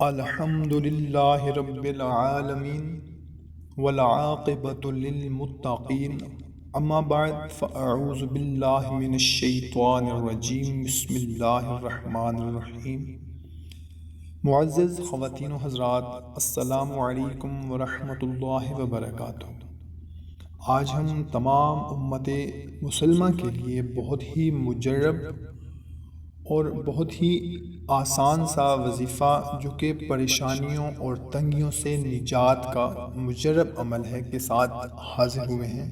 الحمد للہ رب العالمین والعاقبۃ للمتقین اما بعد فاعوذ باللہ من الشیطان الرجیم بسم اللہ الرحمن الرحیم۔ معزز خواتین و حضرات، السلام علیکم ورحمۃ اللہ وبرکاتہ۔ آج ہم تمام امت مسلمہ کے لیے بہت ہی مجرب اور بہت ہی آسان سا وظیفہ جو کہ پریشانیوں اور تنگیوں سے نجات کا مجرب عمل ہے کے ساتھ حاضر ہوئے ہیں۔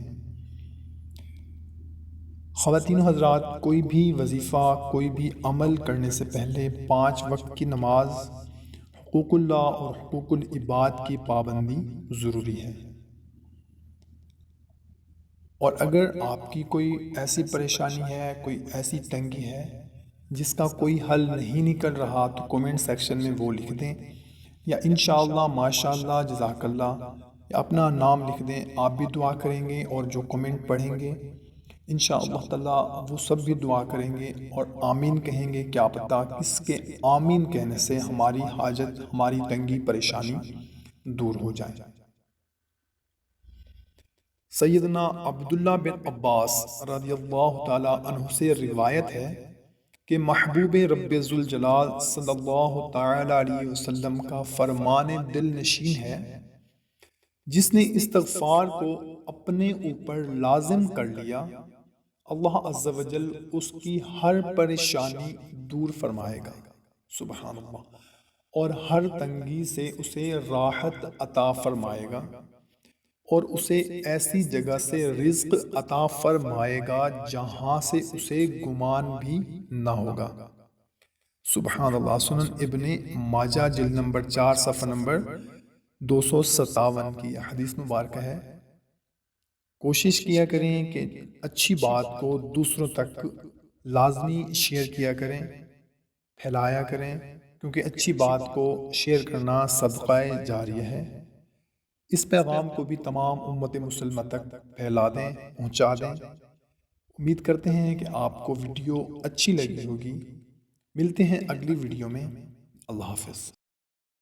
خواتین و حضرات، کوئی بھی وظیفہ، کوئی بھی عمل کرنے سے پہلے 5 وقت کی نماز، حقوق اللہ اور حقوق العباد کی پابندی ضروری ہے۔ اور اگر آپ کی کوئی ایسی پریشانی ہے، کوئی ایسی تنگی ہے جس کا کوئی حل نہیں نکل رہا، تو کومنٹ سیکشن میں وہ لکھ دیں، یا انشاءاللہ، ماشاءاللہ، جزاک اللہ، یا اپنا نام لکھ دیں۔ آپ بھی دعا کریں گے اور جو کومنٹ پڑھیں گے انشاءاللہ تعالیٰ وہ سب بھی دعا کریں گے اور آمین کہیں گے۔ کیا پتہ کس کے آمین کہنے سے ہماری حاجت، ہماری تنگی، پریشانی دور ہو جائے۔ سیدنا عبداللہ بن عباس رضی اللہ تعالیٰ عنہ سے روایت ہے کہ محبوب رب ذوالجلال صلی اللہ تعالیٰ علیہ وسلم کا فرمان دل نشین ہے، جس نے استغفار کو اپنے اوپر لازم کر لیا، اللہ عز و جل اس کی ہر پریشانی دور فرمائے گا، سبحان اللہ، اور ہر تنگی سے اسے راحت عطا فرمائے گا، اور اسے ایسی جگہ سے رزق عطا فرمائے گا جہاں سے اسے گمان بھی نہ ہوگا، سبحان اللہ۔ سنن ابن ماجہ جلد نمبر 4 صفحہ نمبر 257 کی حدیث مبارکہ ہے۔ کوشش کیا کریں کہ اچھی بات کو دوسروں تک لازمی شیئر کیا کریں، پھیلایا کریں، کیونکہ اچھی بات کو شیئر کرنا صدقہ جاریہ ہے۔ اس پیغام کو بھی تمام امت مسلمہ تک پھیلا دیں، پہنچا دیں۔ امید کرتے ہیں کہ آپ کو ویڈیو اچھی لگی ہوگی۔ ملتے ہیں اگلی ویڈیو میں۔ اللہ حافظ۔